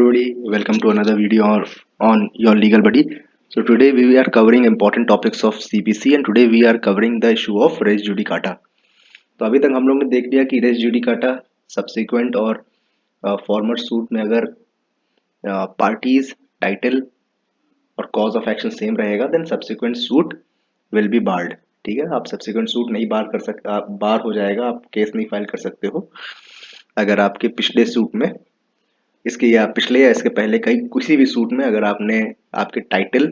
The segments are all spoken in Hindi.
everybody, welcome to another video on your legal buddy. So today we are covering important topics of CPC and today we are covering the issue of res judicata. तो अभी तक हम लोग ने देख लिया कि रेस जुडिकाटा सब्सिक्वेंट और फॉर्मर सूट में अगर पार्टीज टाइटल और कॉज ऑफ एक्शन सेम रहेगा then subsequent suit will be barred. ठीक है, आप सब्सिक्वेंट सूट नहीं बार कर सकते, आप बार हो जाएगा, आप केस नहीं फाइल कर सकते हो अगर आपके पिछले सूट में इसके या पिछले या इसके पहले कई किसी भी सूट में अगर आपने आपके टाइटल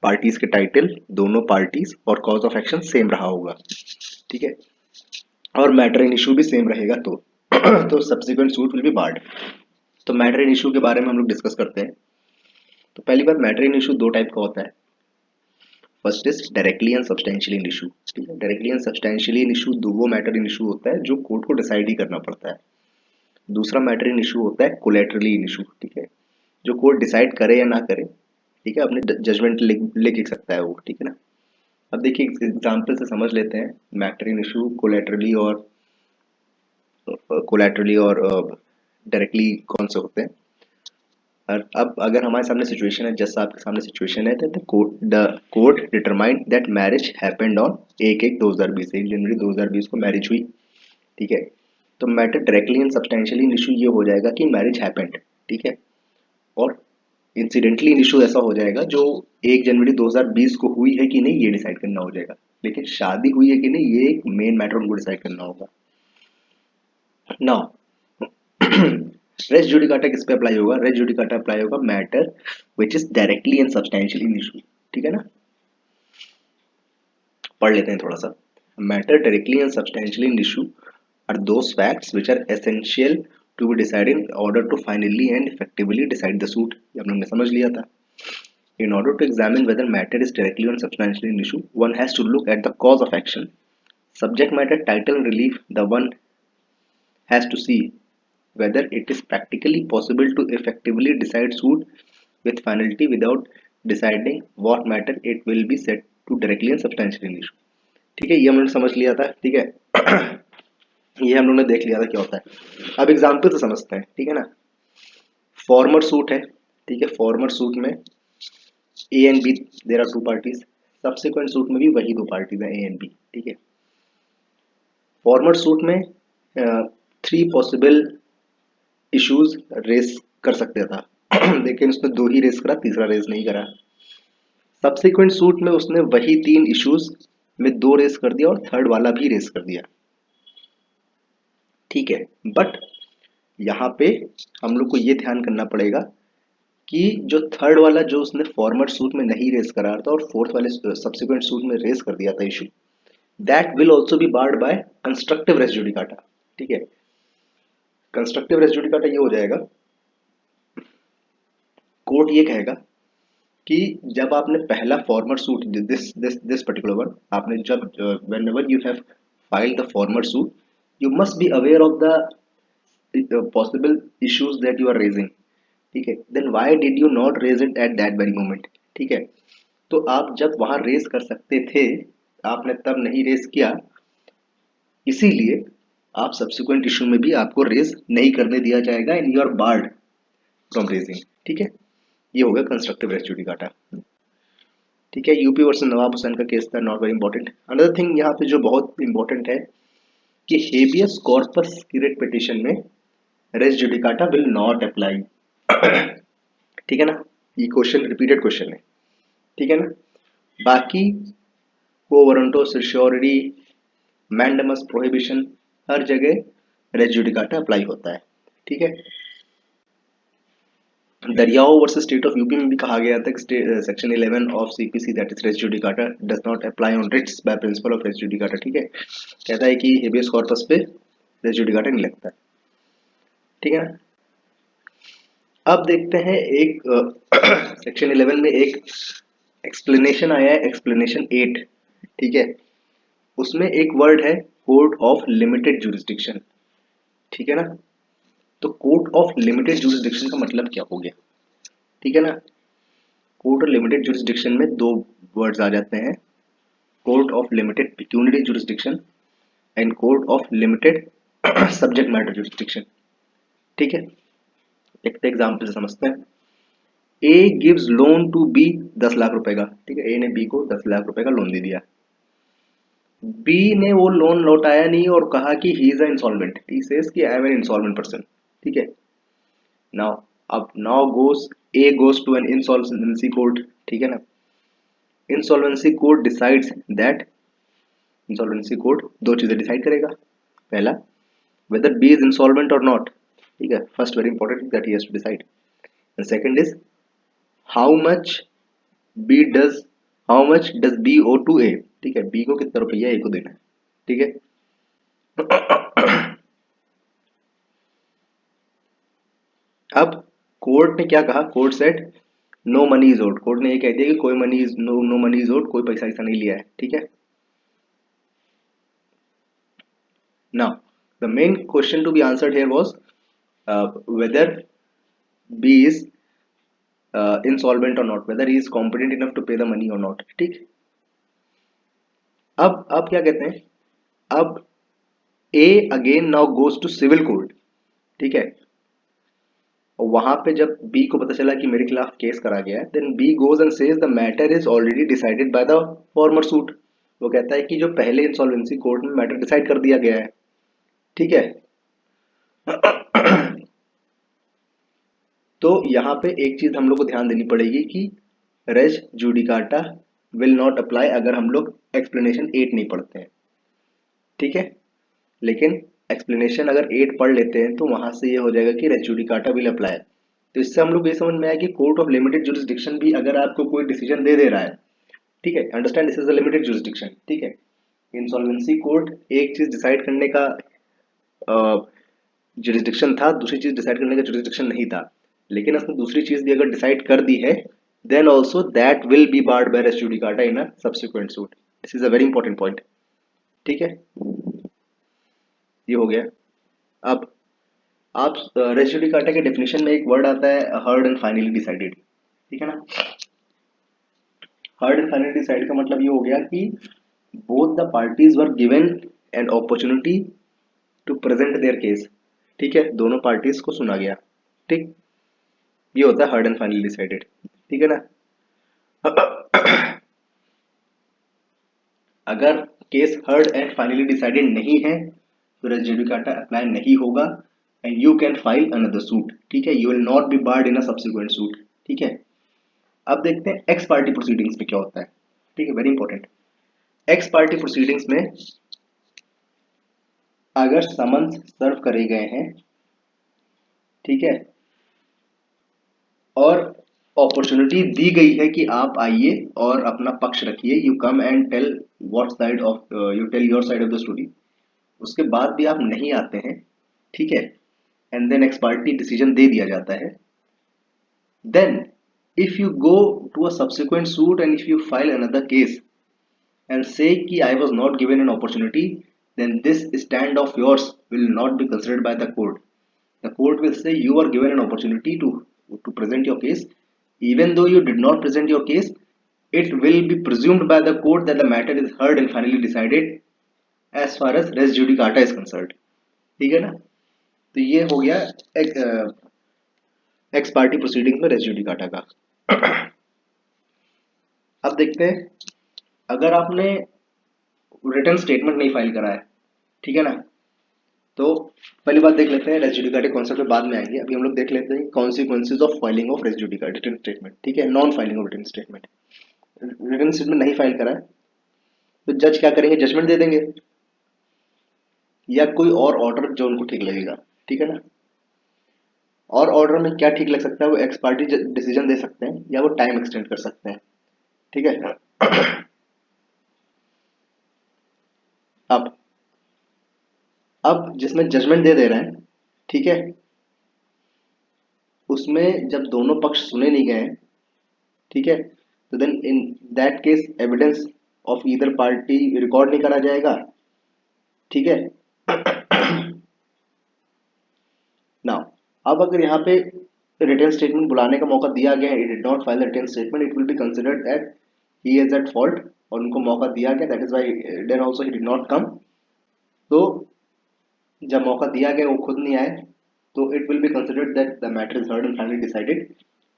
पार्टीज के टाइटल दोनों पार्टीज और कॉज ऑफ एक्शन सेम रहा होगा। ठीक है, और मैटर इन इशू भी सेम रहेगा तो तो subsequent suit will be barred. तो मैटर इन इशू के बारे में हम लोग डिस्कस करते हैं। तो पहली बात, मैटर इन इशू दो टाइप का होता है। First is directly and substantially in issue. ठीक है, directly and substantially in issue दो वो मैटर इन इशू होता है जो कोर्ट को डिसाइड ही करना पड़ता है। दूसरा मैटर इन इशू होता है कोलैटरली इन इशू। ठीक है, जो कोर्ट डिसाइड करे या ना करे, ठीक है, अपने जजमेंट लिख सकता है वो। ठीक है ना। अब देखिए एग्जाम्पल से समझ लेते हैं मैटर इन इशू कोलैटरली और डायरेक्टली कौन से होते हैं। और अब अगर हमारे सामने सिचुएशन है, जैसा आपके सामने सिचुएशन है, the court determined that marriage happened on 1/1/2020, 1 जनवरी 2020 को मैरिज हुई। ठीक है, तो matter directly and substantially issue ये हो जाएगा कि मैरिज हैपेंड। ठीक है, और इंसिडेंटली इशू ऐसा हो जाएगा जो 1 जनवरी 2020 को हुई है कि नहीं ये डिसाइड करना हो जाएगा, लेकिन शादी हुई है कि नहीं ये एक मेन मैटर उनको डिसाइड करना होगा। नाउ रेस जुडिकाटा किस पे अप्लाई होगा? रेस जुडिकाटा अप्लाई होगा matter which is directly and substantially in issue. ठीक है ना, पढ़ लेते हैं थोड़ा सा। Matter directly and substantially in issue are those facts which are essential to be decided in order to finally and effectively decide the suit। ये हम लोग ने समझ लिया था। In order to examine whether matter is directly or substantially an issue, one has to look at the cause of action, subject matter, title, and relief. The one has to see whether it is practically possible to effectively decide suit with finality without deciding what matter it will be said to directly and substantially an issue। ठीक है, ये हम लोग समझ लिया था। ठीक है ये हम लोग ने देख लिया था क्या होता है। अब एग्जाम्पल से समझते हैं। ठीक है ना, फॉर्मर सूट है। ठीक है, फॉर्मर सूट में A and B there are two parties. Subsequent suit में भी वही दो पार्टीज हैं, ए एंड बी। ठीक है, फॉर्मर सूट में 3 पॉसिबल इश्यूज रेस कर सकते था लेकिन उसने 2 ही रेस करा, तीसरा रेस नहीं करा। सब्सिक्वेंट सूट में उसने वही 3 इश्यूज में 2 रेस कर दिया और थर्ड वाला भी रेस कर दिया। ठीक है, बट यहाँ पे हम लोग को ये ध्यान करना पड़ेगा कि जो थर्ड वाला जो उसने फॉर्मर सूट में नहीं रेस करा था और फोर्थ वाले सब्सिक्वेंट सूट में रेस कर दिया था issue, that will also be barred by constructive res judicata. ठीक है, कंस्ट्रक्टिव रेस जुडिकाटा ये हो जाएगा, कोर्ट ये कहेगा कि जब आपने पहला former suit this particular one आपने जब whenever you have filed the former suit you must be aware of the possible issues that you are raising. ठीक है, then why did you not raise it at that very moment. ठीक है, तो आप जब वहां रेस कर सकते थे आपने तब नहीं रेस किया, इसीलिए आप सब्सिक्वेंट इशू में भी आपको रेस नहीं करने दिया जाएगा and you are barred from raising. ठीक है, ये हो गया कंस्ट्रक्टिव रेस जुडिकाटा। ठीक है, यूपी वर्सेस नवाब हुसैन का केस था, not very important. Another thing यहाँ पे जो बहुत इंपॉर्टेंट है कि हेबियस कॉर्पस की रिट पिटिशन में res judicata will not apply. ठीक है ना, ये क्वेश्चन रिपीटेड क्वेश्चन है। ठीक है ना, बाकी quo warranto certiorari mandamus prohibition हर जगह रेस जुडिकाटा अप्लाई होता है। ठीक है, Daryao versus state of UP में भी कहा गया था कि section 11 of CPC that is res judicata does not apply on writs by principle of res judicata. ठीक है, कहता है कि हेबियस कॉर्पस पे रेस जुडिकाटा नहीं लगता। ठीक है ना, अब देखते हैं एक सेक्शन 11 में एक एक्सप्लेनेशन आया है, एक्सप्लेनेशन 8। ठीक है, उसमें एक वर्ड है कोर्ट ऑफ लिमिटेड जुरिस्डिक्शन। ठीक है ना, तो कोर्ट ऑफ लिमिटेड जुरिस्डिक्शन का मतलब क्या हो गया? ठीक है ना, कोर्ट ऑफ लिमिटेड जुरिस्डिक्शन में 2 वर्ड्स आ जाते हैं, court of limited pecuniary jurisdiction and court of limited subject matter jurisdiction. ठीक है, देखते एग्जाम्पल से समझते हैं। A gives loan to B 10 lakh रुपए का, ठीक है, ए ने बी को 10 लाख रुपए का लोन दे दिया। बी ने वो लोन लौटाया नहीं और कहा कि he is insolvent, he says कि I am an insolvent person, ठीक है। नाउ अब now goes A goes to an insolvency court, ठीक है ना। Insolvency court decides that, insolvency court दो चीजें डिसाइड करेगा। पहला, whether B is insolvent or not, ठीक है, first very important that he has to decide, and second is how much B does how much does B owe to A, ठीक है, B को कितना रुपया A को देना है, ठीक है। अब कोर्ट ने क्या कहा, court said no money is owed, court ने ये कह दिया कि कोई money is no money is owed, कोई पैसा ऐसा नहीं लिया है, ठीक है। Now the main question to be answered here was whether B is insolvent or not, whether he is competent enough to pay the money or not, ठीक। अब क्या कहते हैं, अब A again now goes to civil court, ठीक है। और वहां पे जब बी को पता चला कि मेरे खिलाफ केस करा गया है, then B goes and says the matter is already decided by the former suit. वो कहता है कि जो पहले इंसॉल्वेंसी कोर्ट में मैटर डिसाइड कर दिया गया है, ठीक है। तो यहाँ पे एक चीज हम लोग को ध्यान देनी पड़ेगी कि res judicata will not apply अगर हम लोग एक्सप्लेनेशन 8 नहीं पढ़ते हैं, ठीक है। लेकिन एक्सप्लेनेशन अगर 8 पढ़ लेते हैं तो वहां से ये हो जाएगा कि रेज जुडिकाटा विल अप्लाई। तो इससे हम लोग ये समझ में आया कि कोर्ट ऑफ लिमिटेड जुरिस्डिक्शन भी अगर आपको कोई डिसीजन दे रहा है, ठीक है, understand this is a limited jurisdiction, ठीक है। इंसॉल्वेंसी कोर्ट एक चीज डिसाइड करने का जुरिस्डिक्शन था, दूसरी चीज डिसाइड करने का जुरिस्डिक्शन नहीं था, लेकिन उसने दूसरी चीज भी अगर डिसाइड कर दी है then also that will be barred by res judicata in a subsequent suit. This is a very important point, ठीक है। ये हो गया। अब आप रेस जुडिकाटा के डेफिनेशन में एक वर्ड आता है हर्ड एंड फाइनली डिसाइडेड, ठीक है ना। हर्ड एंड फाइनली डिसाइड का मतलब ये हो गया कि both the parties were given an opportunity to present their case, ठीक है, दोनों पार्टीज को सुना गया, ठीक। ये होता है हर्ड एंड फाइनली डिसाइडेड, ठीक है ना। अगर case heard and finally decided नहीं है तो रेस जुडिकाटा अप्लाई नहीं होगा and you can file another suit, ठीक है, you will not be barred in a subsequent suit, ठीक है। अब देखते हैं एक्स पार्टी प्रोसीडिंग्स में क्या होता है, ठीक है, very important. X party proceedings में अगर समन्स सर्व करे गए हैं, ठीक है, और अपॉर्चुनिटी दी गई है कि आप आइए और अपना पक्ष रखिए, you come and tell what side of you tell your side of the story, उसके बाद भी आप नहीं आते हैं, ठीक है, and then ex parte decision दे दिया जाता है, then if you go to a subsequent suit and if you file another case and say कि I was not given an opportunity, then this stand of yours will not be considered by the court. The court will say you are given an opportunity to present your case. Even though you did not present your case, it will be presumed by the court that the matter is heard and finally decided as far as res judicata is concerned. ठीक है ना। तो ये हो गया एक्स पार्टी प्रोसीडिंग में रेस जुडिकाटा का। अब देखते हैं, अगर आपने रिटर्न स्टेटमेंट नहीं फाइल करा है, ठीक है ना, तो पहली बात देख लेते हैं, रेस जुडिकाटा कॉन्सेप्ट में बाद में आएंगे, अभी हम लोग देख लेते हैं consequences of filing of res judicata return statement, ठीक है, non filing of return statement. Return statement नहीं फाइल करा है तो जज क्या करेंगे, जजमेंट दे देंगे या कोई और ऑर्डर जो उनको ठीक लगेगा, ठीक है ना। और ऑर्डर में क्या ठीक लग सकता है, वो एक्स पार्टी डिसीजन दे सकते हैं या वो टाइम एक्सटेंड कर सकते हैं, ठीक है। अब अब जिसमें जजमेंट दे दे रहे हैं, ठीक है, उसमें जब दोनों पक्ष सुने नहीं गए, ठीक है, तो then in that case evidence of either party record नहीं करा जाएगा, ठीक है। नाउ अब अगर यहाँ पे रिटर्न स्टेटमेंट बुलाने का मौका दिया गया है, it did not file return statement, it will be considered that he is at fault, और उनको मौका दिया गया, that is why then also he did not come. तो जब मौका दिया गया वो खुद नहीं आए तो it will be considered that the matter is heard and finally decided,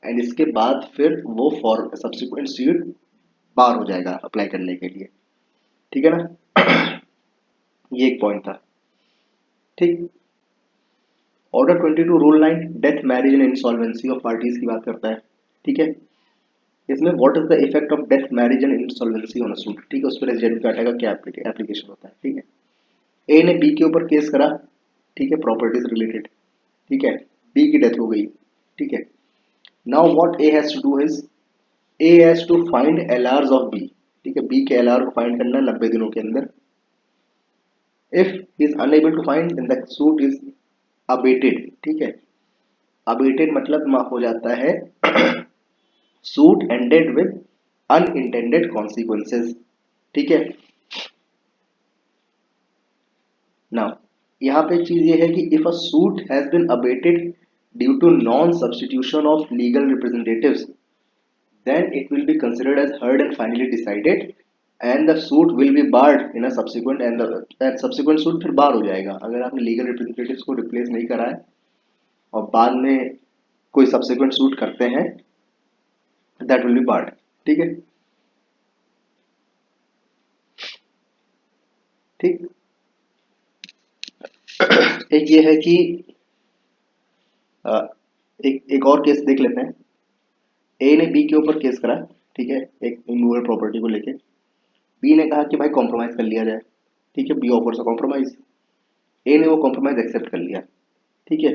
and इसके बाद फिर वो फॉर सब्सिक्वेंट सूट बार हो जाएगा अप्लाई करने के लिए। ठीक है ना। ये एक पॉइंट था। ठीक। Order 22 rule 9 death marriage and insolvency of parties की बात करता है। ठीक है। इसमें what is the effect of death marriage and insolvency on a suit. ठीक है, उस पर रेजिडेंट डाटा का क्या एप्लीकेशन होता है। ठीक है। ए ने बी के ऊपर केस करा। ठीक है, प्रॉपर्टीज रिलेटेड। ठीक है। बी की डेथ हो गई। ठीक है। Now what A has to do is A has to find LRs of B. ठीक है, बी के एलआर को फाइंड करना 90 दिनों के अंदर। If he is unable to find then the suit is abated. ठीक है, अबेटेड मतलब हो जाता है suit ended with unintended consequences. ठीक है। नाउ यहाँ पे चीज ये है कि if a suit has been abated due to non substitution of legal representatives then it will be considered as heard and finally decided and the suit will be barred in a subsequent and that subsequent suit फिर बार हो जाएगा अगर आपने लीगल रिप्रेजेंटेटिव्स को रिप्लेस नहीं करा है और बाद में कोई सब्सिक्वेंट सूट करते हैं, दैट विल बी बार्ड। ठीक है। ठीक। एक ये है कि एक और केस देख लेते हैं। ए ने बी के ऊपर केस करा। ठीक है, एक इमूवेबल प्रॉपर्टी को लेके। बी ने कहा कि भाई कॉम्प्रोमाइज कर लिया जाए। ठीक है, बी ऑफर्स अ कॉम्प्रोमाइज। ए ने वो कॉम्प्रोमाइज एक्सेप्ट कर लिया। ठीक है।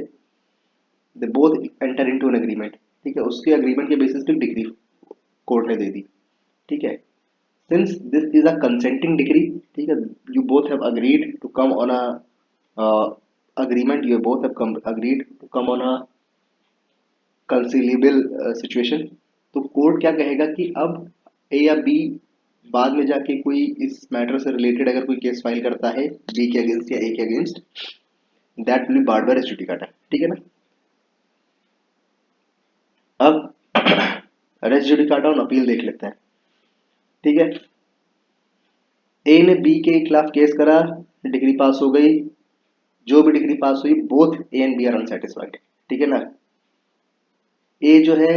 They both enter into an agreement. ठीक है, उसके एग्रीमेंट के बेसिस पे डिग्री कोर्ट ने दे दी। ठीक है। Since this is a consenting degree. ठीक है, you both have agreed to come on a agreement, you both have agreed to come on a conciliable situation। तो कोर्ट क्या कहेगा कि अब ए या बी बाद में जाके कोई इस मैटर से रिलेटेड अगर कोई केस फाइल करता है बी के अगेंस्ट या ए के against, that will be barred by res judicata. ठीक है ना। अब रेस जुडिकाटा ऑन अपील देख लेते हैं। ठीक है। ए ने बी के खिलाफ केस करा, डिग्री पास हो गई। जो भी डिग्री पास हुई both A and B are unsatisfied. ठीक है ना। ए जो है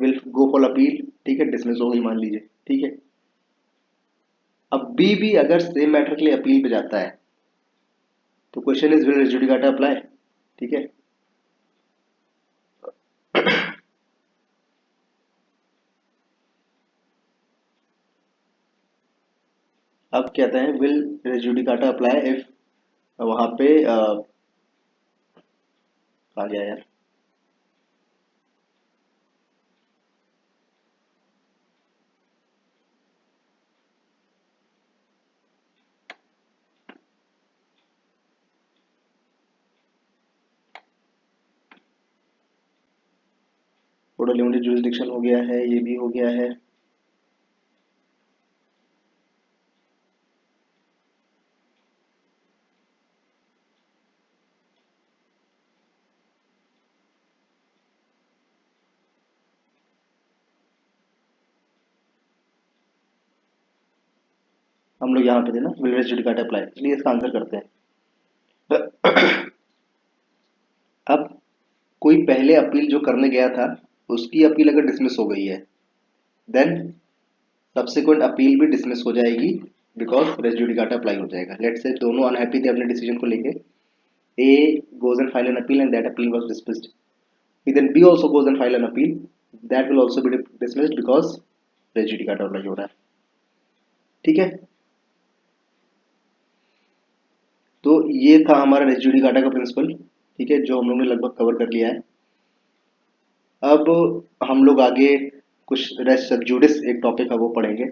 विल गो फॉर अपील। ठीक है, डिसमिस हो गई मान लीजिए। ठीक है। अब बी भी अगर सेम मैटर के लिए अपील पे जाता है तो question is will res judicata apply. ठीक है। अब कहते हैं will res judicata apply if वहां पे आ गया यार, थोड़ा लिमिटेड जुरिस्डिक्शन हो गया है, ये भी हो गया है। हम लोग यहाँ पे थे ना, विल रेस जुडिकाटा अप्लाई, इसलिए इसका आंसर करते हैं। अब कोई पहले अपील जो करने गया था उसकी अपील अगर डिसमिस हो गई है देन सब्सिक्वेंट अपील भी डिसमिस हो जाएगी बिकॉज रेस जुडिकाटा अप्लाई हो जाएगा। लेट्स से दोनों अनहैप्पी थे अपने डिसीजन को लेके। ए goes and file an appeal and that appeal was dismissed. Then B also goes and file an appeal, that will also be dismissed because res judicata apply हो रहा है। ठीक है। तो ये था हमारा रेस जुडिकाटा का प्रिंसिपल। ठीक है, जो हम लोग ने लगभग कवर कर लिया है। अब हम लोग आगे कुछ रेस सब जुडिस एक टॉपिक है वो पढ़ेंगे।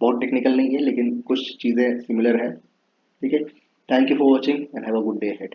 बहुत टेक्निकल नहीं है लेकिन कुछ चीज़ें सिमिलर हैं। ठीक है। Thank you for watching and have a good day ahead.